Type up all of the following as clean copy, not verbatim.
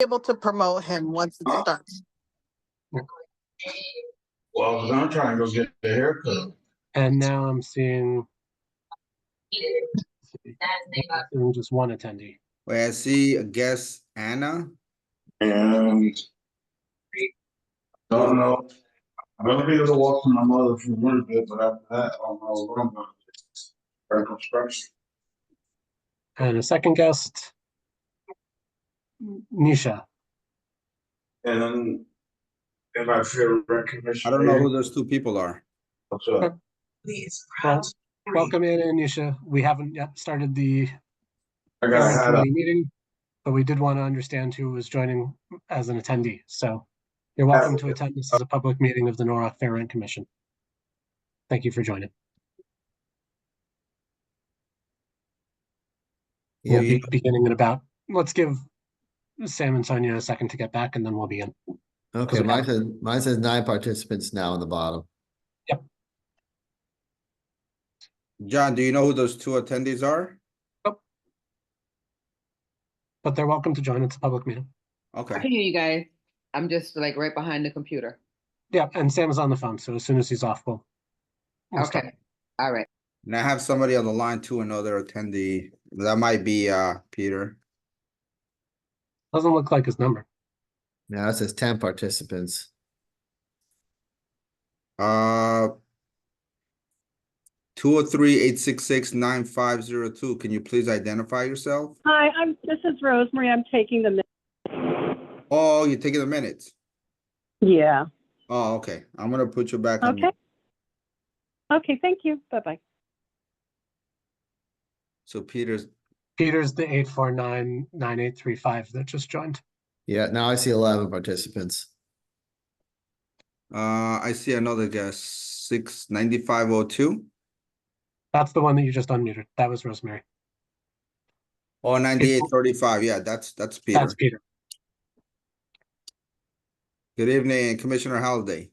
able to promote him once it starts. Well, 'cause I'm trying to go get a haircut. And now I'm seeing just one attendee. Wait, I see a guest, Anna. And don't know. I'm gonna be able to walk to my mother for a little bit, but after that, I don't know what I'm gonna do. Start construction. And a second guest, Nisha. And then in my favorite recognition. I don't know who those two people are. What's up? Well, welcome in, Nisha. We haven't yet started the I got parent had committee meeting, but we did want to understand who was joining as an attendee. So you're welcome to attend. This is a public meeting of the Norwalk Fair Rent Commission. Thank you for joining. We'll be beginning in about, let's give Sam and Sonia a second to get back and then we'll begin. Okay, mine says 9 participants now on the bottom. Yep. John, do you know who those two attendees are? Nope. But they're welcome to join. It's a public meeting. Okay. I can hear you guys. I'm just like right behind the computer. Yeah, and Sam is on the phone, so as soon as he's off, we'll Okay. start. All right. And I have somebody on the line too, another attendee. That might be Peter. Doesn't look like his number. Now it says 10 participants. 203-866-9502. Can you please identify yourself? Hi, this is Rosemary. I'm taking the minutes. Oh, you're taking the minutes. Yeah. Oh, okay. I'm gonna put you back on. Okay. Okay, thank you. Bye-bye. So Peter's Peter's the 849-9835 that just joined. Yeah, now I see 11 participants. I see another guest, 69502. That's the one that you just unmuted. That was Rosemary. Oh, 9835. Yeah, that's Peter. That's Peter. Good evening, Commissioner Halliday.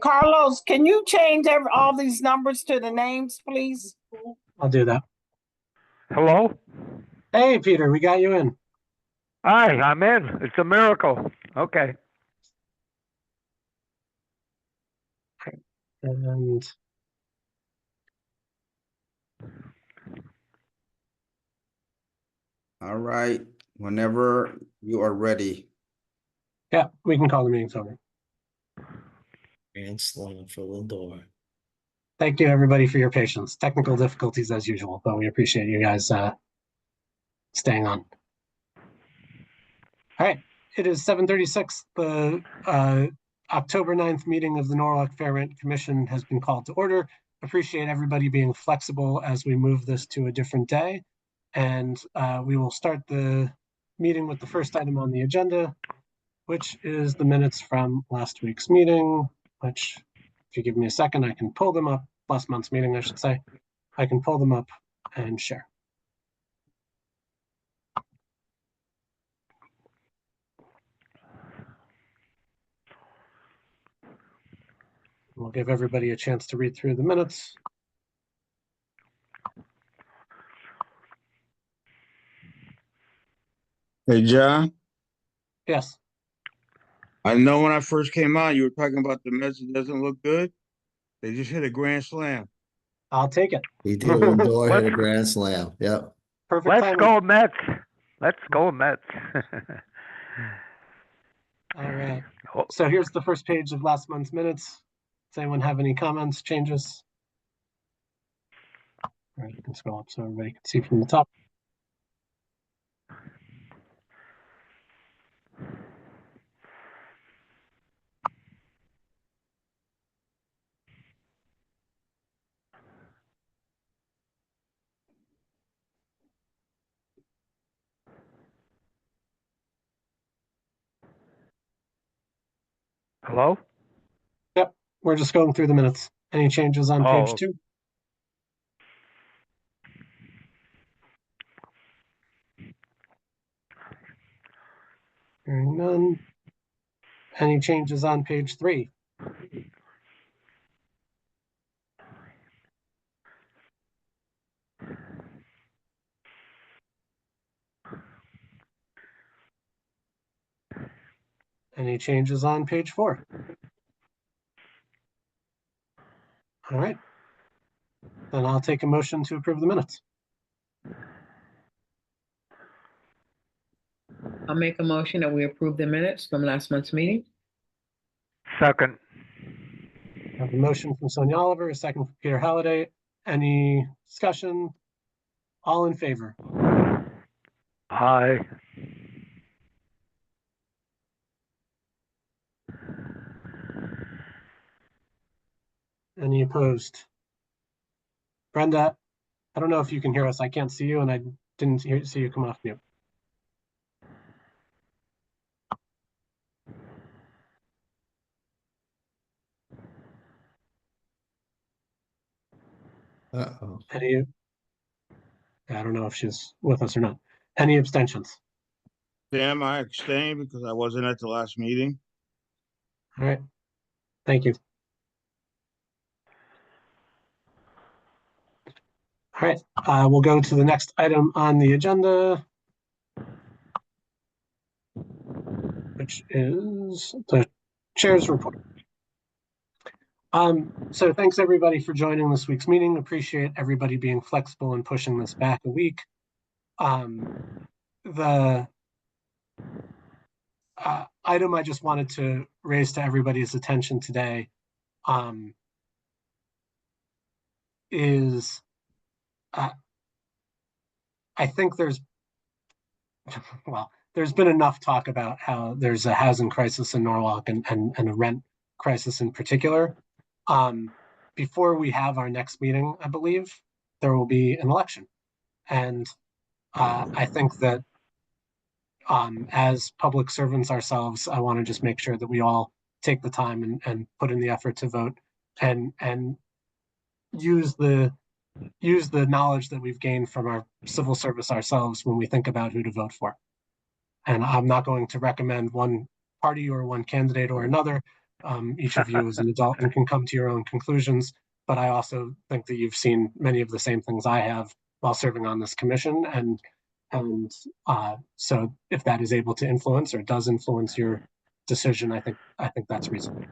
Carlos, can you change all these numbers to the names, please? I'll do that. Hello? Hey, Peter, we got you in. Hi, I'm in. It's a miracle. Okay. And All right, whenever you are ready. yeah, we can call the meeting over. And slam for the door. Thank you, everybody, for your patience. Technical difficulties as usual, but we appreciate you guys staying on. All right, it is 7:36. The October 9th meeting of the Norwalk Fair Rent Commission has been called to order. Appreciate everybody being flexible as we move this to a different day. And we will start the meeting with the first item on the agenda, which is the minutes from last week's meeting, which, if you give me a second, I can pull them up. Last month's meeting, I should say. I can pull them up and share. We'll give everybody a chance to read through the minutes. Hey, John. Yes. I know when I first came out, you were talking about the Mets. It doesn't look good. They just hit a grand slam. I'll take it. He did Lindor hit a grand slam. Yep. Perfect Let's timing. go Mets. Let's go Mets. All right. Oh. So here's the first page of last month's minutes. Does anyone have any comments, changes? All right, you can scroll up so everybody can see from the top. Hello? Yep, we're just going through the minutes. Any changes on page Oh. 2? Hearing none. Any changes on page 3? Any changes on page 4? All right. Then I'll take a motion to approve the minutes. I'll make a motion that we approve the minutes from last month's meeting. Second. I have a motion from Sonia Oliver, a second from Peter Halliday. Any discussion? All in favor? Aye. Any opposed? Brenda, I don't know if you can hear us. I can't see you, and I didn't see you come off mute. Uh-oh. Any? I don't know if she's with us or not. Any abstentions? Sam, I abstained because I wasn't at the last meeting. All right. Thank you. All right, we'll go to the next item on the agenda, which is the chair's report. So thanks everybody for joining this week's meeting. Appreciate everybody being flexible and pushing this back a week. The item I just wanted to raise to everybody's attention today is I think there's been enough talk about how there's a housing crisis in Norwalk and a rent crisis in particular. Before we have our next meeting, I believe, there will be an election. And I think that as public servants ourselves, I want to just make sure that we all take the time and put in the effort to vote and use the knowledge that we've gained from our civil service ourselves when we think about who to vote for. And I'm not going to recommend one party or one candidate or another. Each of you is an adult and can come to your own conclusions. But I also think that you've seen many of the same things I have while serving on this commission. And so if that is able to influence or does influence your decision, I think that's reasonable.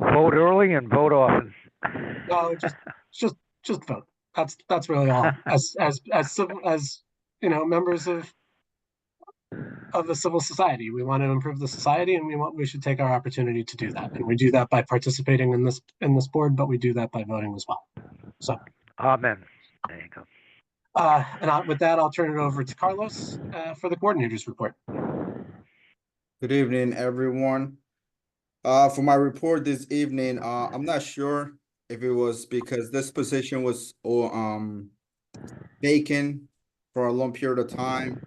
Vote early and vote often. No, just vote. That's really all. As you know, members of the civil society, we want to improve the society, and we should take our opportunity to do that. And we do that by participating in this board, but we do that by voting as well. So, Amen. There you go. With that, I'll turn it over to Carlos for the coordinator's report. Good evening, everyone. For my report this evening, I'm not sure if it was because this position was vacant for a long period of time,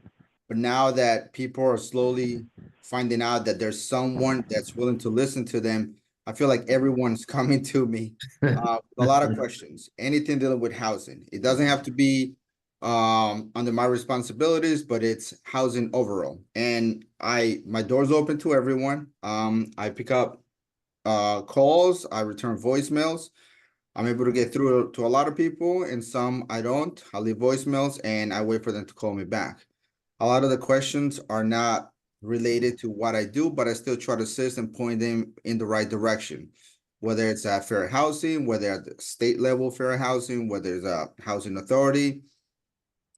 but now that people are slowly finding out that there's someone that's willing to listen to them, I feel like everyone's coming to me with a lot of questions, anything dealing with housing. It doesn't have to be under my responsibilities, but it's housing overall. And my door's open to everyone. I pick up calls, I return voicemails. I'm able to get through to a lot of people, and some I don't. I leave voicemails and I wait for them to call me back. A lot of the questions are not related to what I do, but I still try to assist and point them in the right direction. Whether it's at fair housing, whether at the state level fair housing, whether it's a housing authority,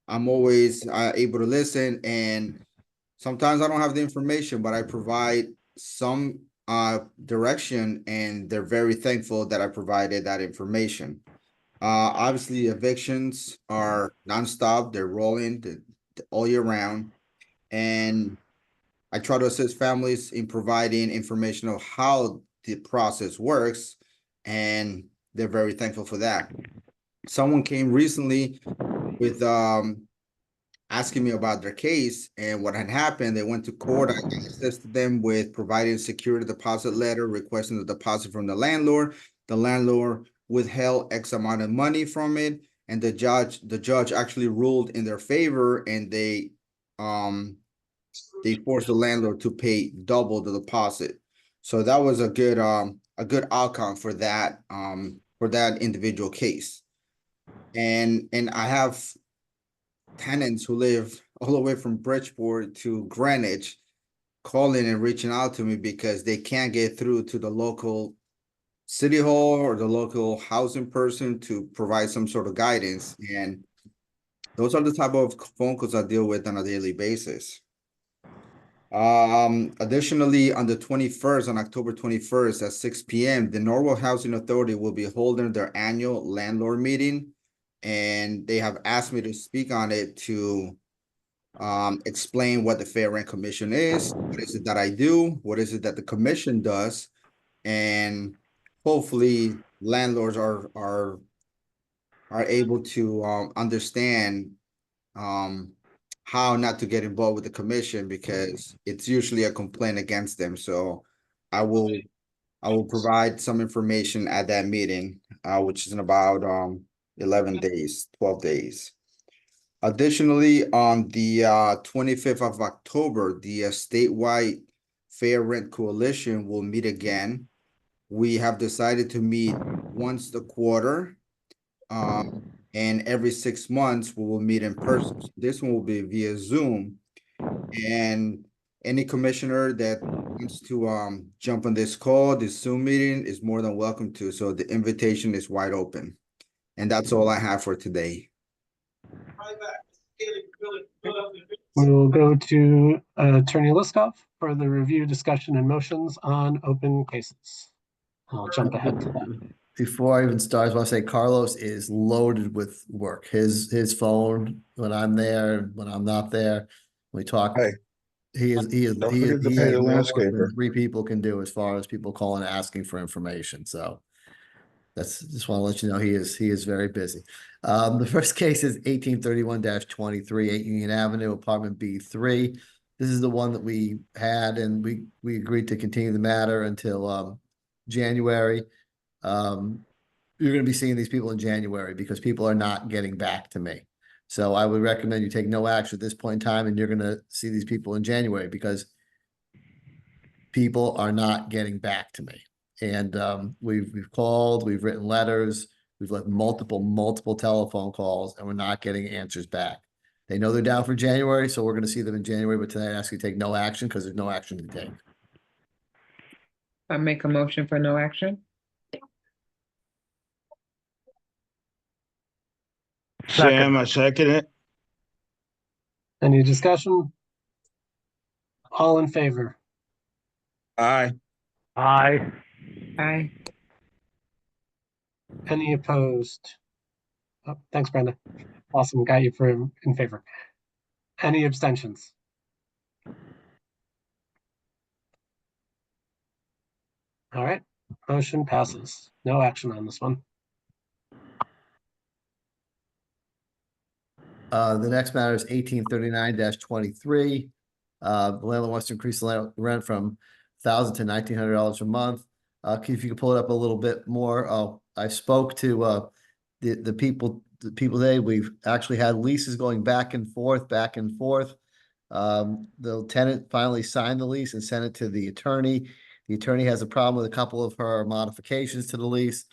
I'm always able to listen. And sometimes I don't have the information, but I provide some direction, and they're very thankful that I provided that information. Obviously, evictions are nonstop. They're rolling all year round. And I try to assist families in providing information of how the process works, and they're very thankful for that. Someone came recently with asking me about their case and what had happened. They went to court. I assisted them with providing security deposit letter, requesting the deposit from the landlord. The landlord withheld X amount of money from it, and the judge actually ruled in their favor, and they they forced the landlord to pay double the deposit. So that was a good outcome for that individual case. And I have tenants who live all the way from Bridgeport to Greenwich calling and reaching out to me because they can't get through to the local city hall or the local housing person to provide some sort of guidance. And those are the type of phone calls I deal with on a daily basis. Additionally, on the 21st, on October 21st at 6 p.m., the Norwalk Housing Authority will be holding their annual landlord meeting. And they have asked me to speak on it to explain what the Fair Rent Commission is, what is it that I do, what is it that the commission does, and hopefully landlords are able to understand how not to get involved with the commission because it's usually a complaint against them. So I will provide some information at that meeting, which is in about 11 days, 12 days. Additionally, on the 25th of October, the statewide Fair Rent Coalition will meet again. We have decided to meet once a quarter, and every 6 months we will meet in person. So this one will be via Zoom, and any commissioner that wants to jump on this call, this Zoom meeting, is more than welcome to. So the invitation is wide open, and that's all I have for today. We will go to Attorney Liskov for the review, discussion, and motions on open cases. I'll jump ahead to that. Before I even start, I just want to say Carlos is loaded with work. His phone, when I'm there, when I'm not there, we talk. Hey, He is don't forget to pay has the more work landscaper. than 3 people can do as far as people calling and asking for information. So that's just want to let you know he is very busy. The first case is 1831-23, 8 Union Avenue, apartment B3. This is the one that we had, and we agreed to continue the matter until January. You're going to be seeing these people in January because people are not getting back to me. So I would recommend you take no action at this point in time, and you're going to see these people in January because people are not getting back to me. And we've called, we've written letters, we've left multiple telephone calls, and we're not getting answers back. They know they're down for January, so we're going to see them in January, but tonight I ask you to take no action because there's no action to take. I make a motion for no action. Sam, I second it. Any discussion? All in favor? Aye. Aye. Aye. Any opposed? Oh, thanks, Brenda. Awesome, got you for in favor. Any abstentions? All right, motion passes. No action on this one. The next matter is 1839-23. The landlord wants to increase the rent from $1,000 to $1,900 a month. If you could pull it up a little bit more. I spoke to the people today. We've actually had leases going back and forth. The tenant finally signed the lease and sent it to the attorney. The attorney has a problem with a couple of her modifications to the lease.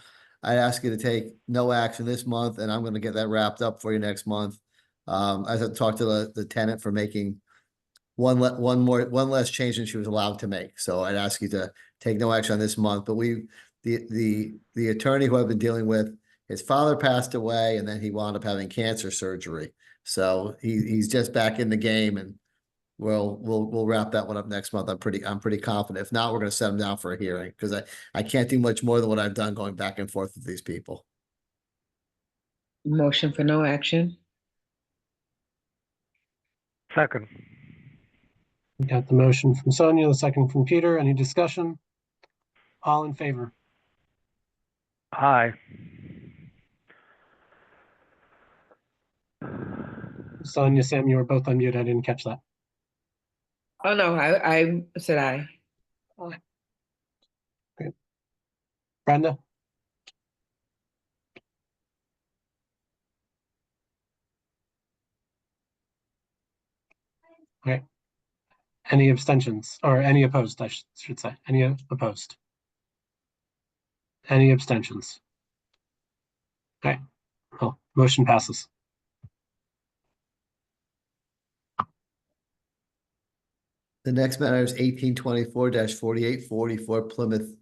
I ask you to take no action this month, and I'm going to get that wrapped up for you next month. As I talked to the tenant for making one less change than she was allowed to make. So I'd ask you to take no action on this month. But the attorney who I've been dealing with, his father passed away, and then he wound up having cancer surgery. So he's just back in the game, and we'll wrap that one up next month. I'm pretty confident. If not, we're going to set him down for a hearing because I can't do much more than what I've done going back and forth with these people. Motion for no action. Second. We got the motion from Sonia, the second from Peter. Any discussion? All in favor? Aye. Sonia, Sam, you were both on mute. I didn't catch that. Oh, no, I said aye. Brenda? Any abstentions or any opposed, I should say. Any opposed? Any abstentions? Okay, well, motion passes. The next matter is 1824-4844 Plymouth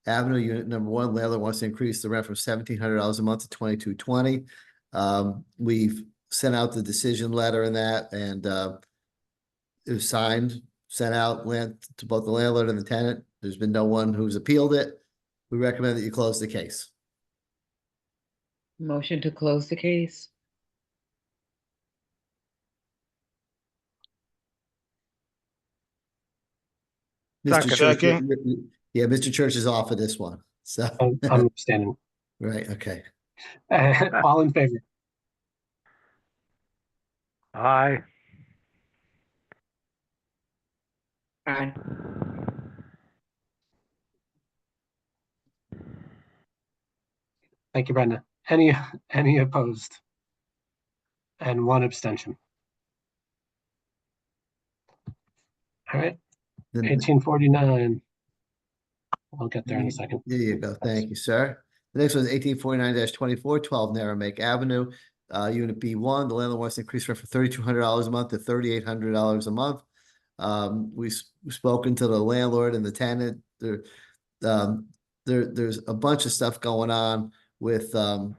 Avenue, unit number 1. Landlord wants to increase the rent from $1,700 a month to $2,220. We've sent out the decision letter in that, and it was signed, sent out to both the landlord and the tenant. There's been no one who's appealed it. We recommend that you close the case. Motion to close the case. Mr. Church, Second. yeah, Mr. Church is off of this one, so, I'm abstaining. right, okay. All in favor? Aye. Aye. Thank you, Brenda. Any opposed? And one abstention. All right, Then 1849. I'll get there in a second. there you go. Thank you, sir. The next one is 1849-24, 12 Narrowmake Avenue, unit B1. The landlord wants to increase rent from $3,200 a month to $3,800 a month. We've spoken to the landlord and the tenant. There's a bunch of stuff going on with an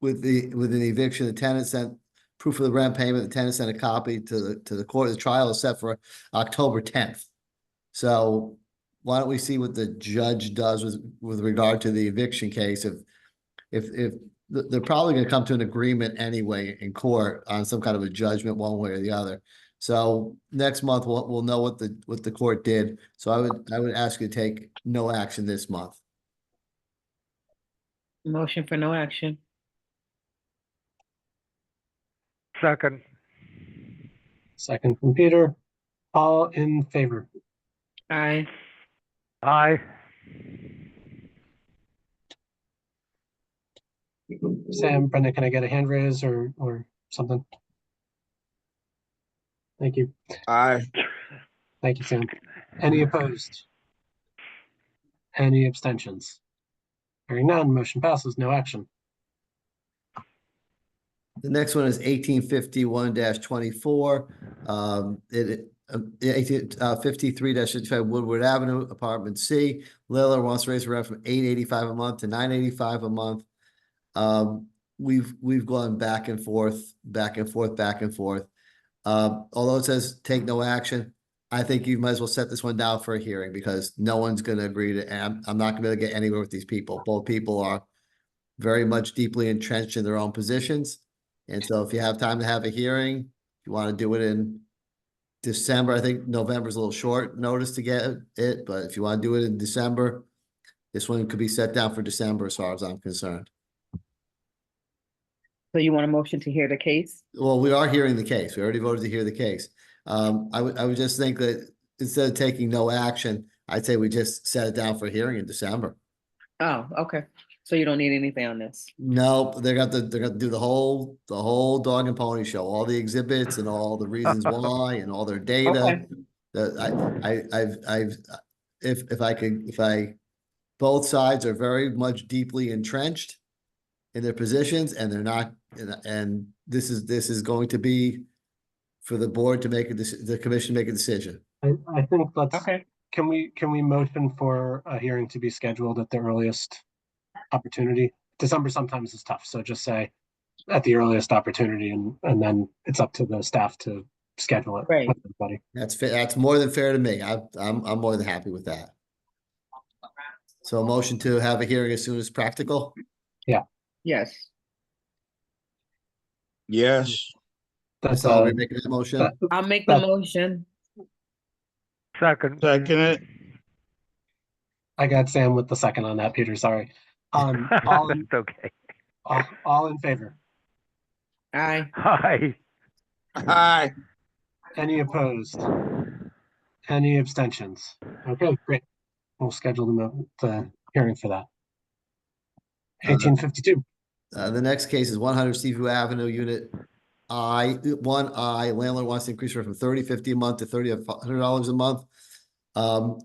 eviction. The tenant sent proof of the rent payment. The tenant sent a copy to the court. The trial is set for October 10th. So why don't we see what the judge does with regard to the eviction case? If they're probably going to come to an agreement anyway in court on some kind of a judgment one way or the other. So next month we'll know what the court did. So I would ask you to take no action this month. Motion for no action. Second. Second from Peter. All in favor? Aye. Aye. Sam, Brenda, can I get a hand raise or something? Thank you. Aye. Thank you, Sam. Any opposed? Any abstentions? Hearing none, motion passes, no action. The next one is 1851-24. 53-55 Woodward Avenue, Apartment C. Landlord wants to raise the rent from $885 a month to $985 a month. We've gone back and forth. Although it says take no action, I think you might as well set this one down for a hearing because no one's going to agree to, and I'm not going to be able to get anywhere with these people. Both people are very much deeply entrenched in their own positions. And so if you have time to have a hearing, if you want to do it in December, I think November's a little short notice to get it, but if you want to do it in December, this one could be set down for December as far as I'm concerned. So you want a motion to hear the case? Well, we are hearing the case. We already voted to hear the case. I would just think that instead of taking no action, I'd say we just set it down for a hearing in December. Oh, okay. So you don't need anything on this? No, they're going to do the whole dog and pony show, all the exhibits and all the reasons why and all their data. Okay. Both sides are very much deeply entrenched in their positions and they're not, and this is going to be for the board to make the commission make a decision. I think let's, Okay. can we motion for a hearing to be scheduled at the earliest opportunity? December sometimes is tough, so just say at the earliest opportunity and then it's up to the staff to schedule it. Right. With everybody. That's more than fair to me. I'm more than happy with that. So a motion to have a hearing as soon as practical. Yes. Yes. That's So we're making that motion. I'll make the motion. Second. Second it. I got Sam with the second on that, Peter, sorry. All in, It's okay. all in favor? Aye. Aye. Aye. Any opposed? Any abstentions? Okay, great. We'll schedule the hearing for that. 1852. The next case is 100 Seaview Avenue, unit landlord wants to increase rent from $30.50 a month to $3,100 a month.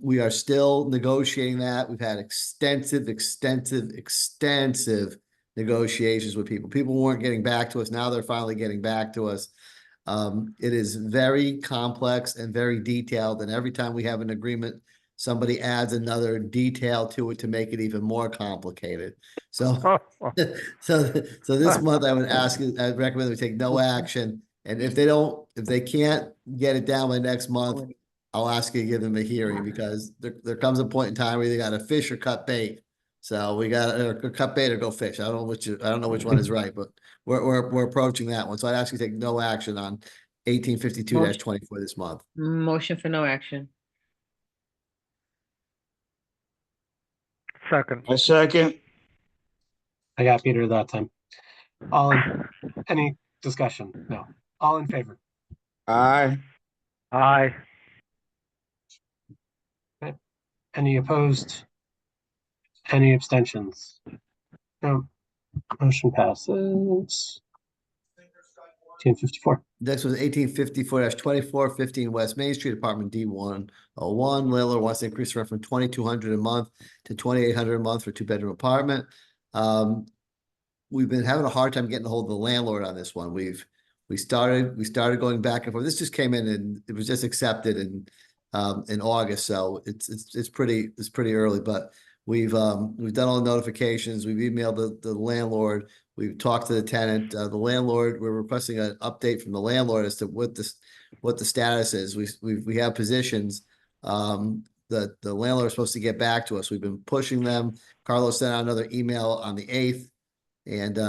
We are still negotiating that. We've had extensive negotiations with people. People weren't getting back to us. Now they're finally getting back to us. It is very complex and very detailed, and every time we have an agreement, somebody adds another detail to it to make it even more complicated. So, so this month I would I'd recommend we take no action. And if they can't get it down by next month, I'll ask you to give them a hearing, because there comes a point in time where they got to fish or cut bait. So we got to cut bait or go fish. I don't know which one is right, but we're approaching that one. So I'd ask you to take no action on 1852-24 this month. Motion for no action. Second. I second. I got Peter that time. Any discussion? No. All in favor? Aye. Aye. Any opposed? Any abstentions? No. Motion passes. 1854. Next was 1854-24, 15 West Main Street, apartment D101. Landlord wants to increase the rent from $2,200 a month to $2,800 a month for a 2-bedroom apartment. We've been having a hard time getting a hold of the landlord on this one. We started going back and forth. This just came in and it was just accepted in August, so it's pretty early. But we've done all the notifications. We've emailed the landlord. We've talked to the tenant. The landlord, we're requesting an update from the landlord as to what the status is. We have positions. The landlord is supposed to get back to us. We've been pushing them. Carlos sent out another email on the 8th. And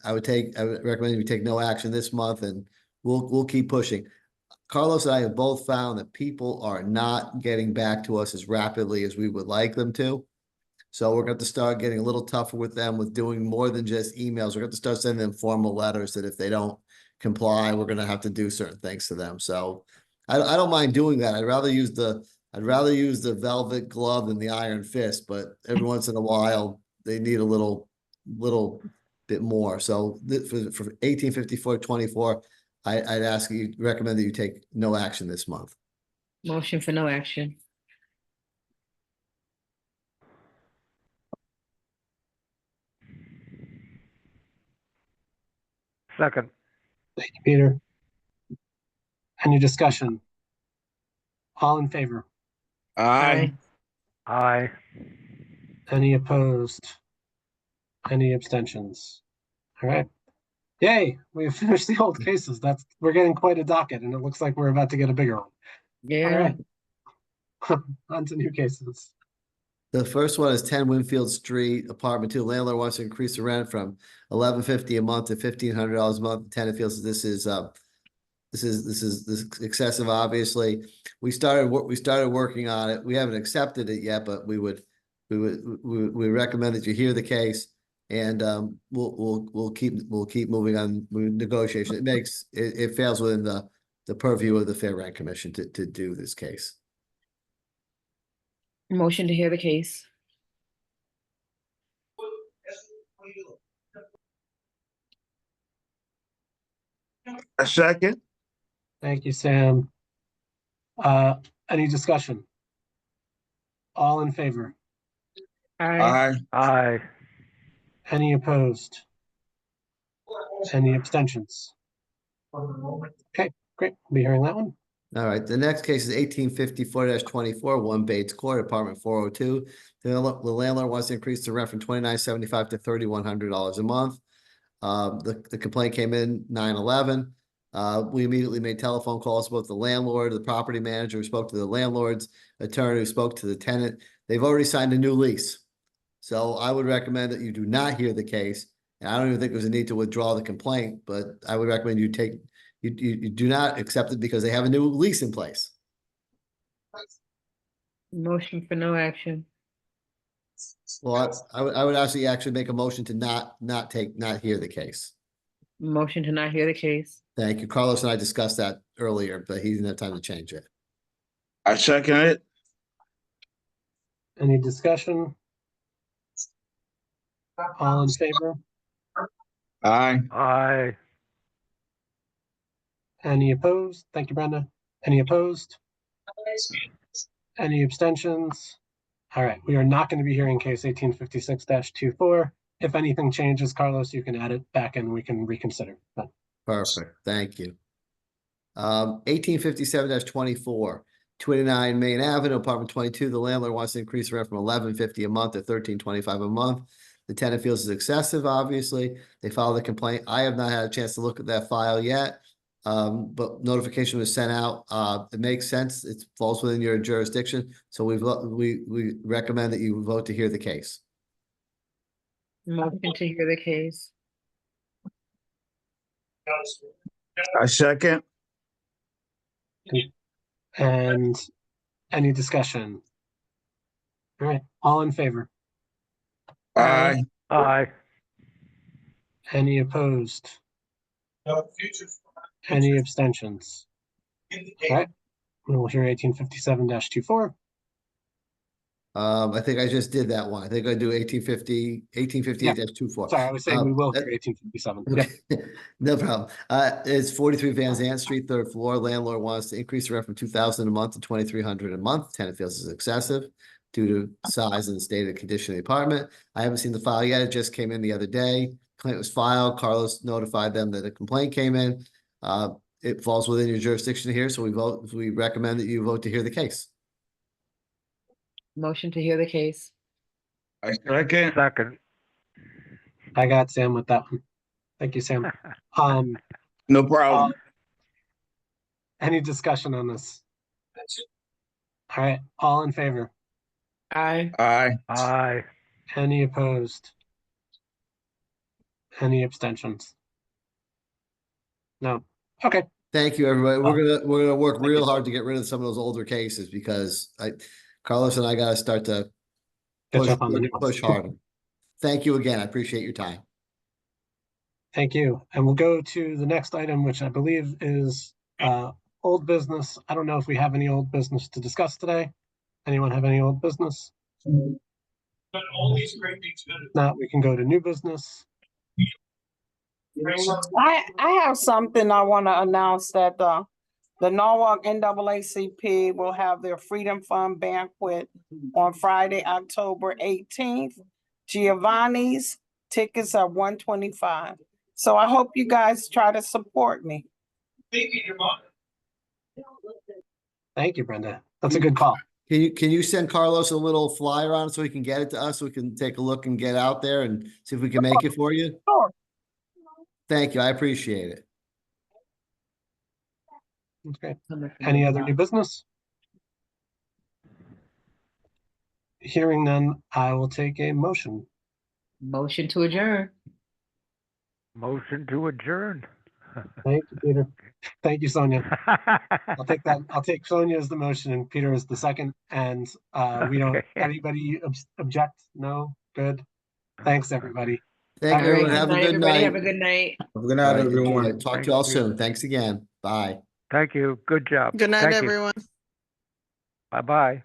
I would recommend we take no action this month, and we'll keep pushing. Carlos and I have both found that people are not getting back to us as rapidly as we would like them to. So we're going to start getting a little tougher with them, with doing more than just emails. We're going to start sending them formal letters that if they don't comply, we're going to have to do certain things to them. So I don't mind doing that. I'd rather use the velvet glove than the iron fist, but every once in a while they need a little bit more. So for 1854-24, I'd recommend that you take no action this month. Motion for no action. Second. Thank you, Peter. Any discussion? All in favor? Aye. Aye. Any opposed? Any abstentions? All right. Yay, we've finished the old cases. We're getting quite a docket, and it looks like we're about to get a bigger one. Yeah. All right. On to new cases. The first one is 10 Winfield Street, apartment 2. Landlord wants to increase the rent from $1,150 a month to $1,500 a month. The tenant feels that this is excessive. Obviously, we started working on it. We haven't accepted it yet, but we recommend that you hear the case, and we'll keep moving on with negotiation. It fails within the purview of the Fair Rent Commission to do this case. Motion to hear the case. I second. Thank you, Sam. Any discussion? All in favor? Aye. Aye. Aye. Any opposed? Any abstentions? Okay, great. We'll be hearing that one. All right, the next case is 1854-24, 1 Bates Court, apartment 402. The landlord wants to increase the rent from $2,975 to $3,100 a month. The complaint came in 9/11. We immediately made telephone calls to both the landlord, the property manager, who spoke to the landlord's attorney, who spoke to the tenant. They've already signed a new lease. So I would recommend that you do not hear the case. And I don't even think there's a need to withdraw the complaint, but I would recommend you do not accept it because they have a new lease in place. Motion for no action. Well, I would actually make a motion to not hear the case. Motion to not hear the case. Thank you. Carlos and I discussed that earlier, but he didn't have time to change it. I second it. Any discussion? All in favor? Aye. Aye. Any opposed? Thank you, Brenda. Any opposed? Any abstentions? All right, we are not going to be hearing case 1856-24. If anything changes, Carlos, you can add it back and we can reconsider. But Perfect, thank you. 1857-24, 29 Main Avenue, apartment 22. The landlord wants to increase the rent from $11.50 a month to $13.25 a month. The tenant feels it's excessive, obviously. They filed a complaint. I have not had a chance to look at that file yet. But notification was sent out. It makes sense. It falls within your jurisdiction. So we recommend that you vote to hear the case. Motion to hear the case. I second. and any discussion? All right, all in favor? Aye. Aye. Any opposed? Any abstentions? All right, we'll hear 1857-24. I think I just did that one. I think I do 1858-24. Sorry, I was saying we will that- hear 1857. Yep. No problem. It's 43 Van Zandt Street, third floor. Landlord wants to increase the rent from $2,000 a month to $2,300 a month. Tenant feels it's excessive due to size and state of condition of the apartment. I haven't seen the file yet. It just came in the other day. Complaint was filed. Carlos notified them that a complaint came in. It falls within your jurisdiction here, so we recommend that you vote to hear the case. Motion to hear the case. I second. Second. I got Sam with that one. Thank you, Sam. No problem. Any discussion on this? All right, all in favor? Aye. Aye. Aye. Any opposed? Any abstentions? No. Okay. Thank you, everybody. We're gonna work real hard to get rid of some of those older cases because Carlos and I gotta start to Catch up on the new ones. push harder. Thank you again. I appreciate your time. Thank you. And we'll go to the next item, which I believe is old business. I don't know if we have any old business to discuss today. Anyone have any old business? Not, we can go to new business. I have something I want to announce that the Norwalk NAACP will have their Freedom Fund banquet on Friday, October 18th. Giovanni's tickets are $125. So I hope you guys try to support me. Thank you, Brenda. That's a good call. Can you send Carlos a little flyer on so he can get it to us so we can take a look and get out there and see if we can make it for you? Sure. Thank you. I appreciate it. Okay. Any other new business? Hearing none, I will take a motion. Motion to adjourn. Motion to adjourn. Thank you, Peter. Thank you, Sonia. I'll take that. I'll take Sonia as the motion and Peter as the second. And we don't, Okay. anybody object? No? Good. Thanks, everybody. Thank you, All right. everyone. Have a good Everybody night. have a good night. Have a good night, everyone. Talk to you all Thank you. soon. Thanks again. Bye. Thank you. Good job. Good night, Thank you. everyone. Bye-bye.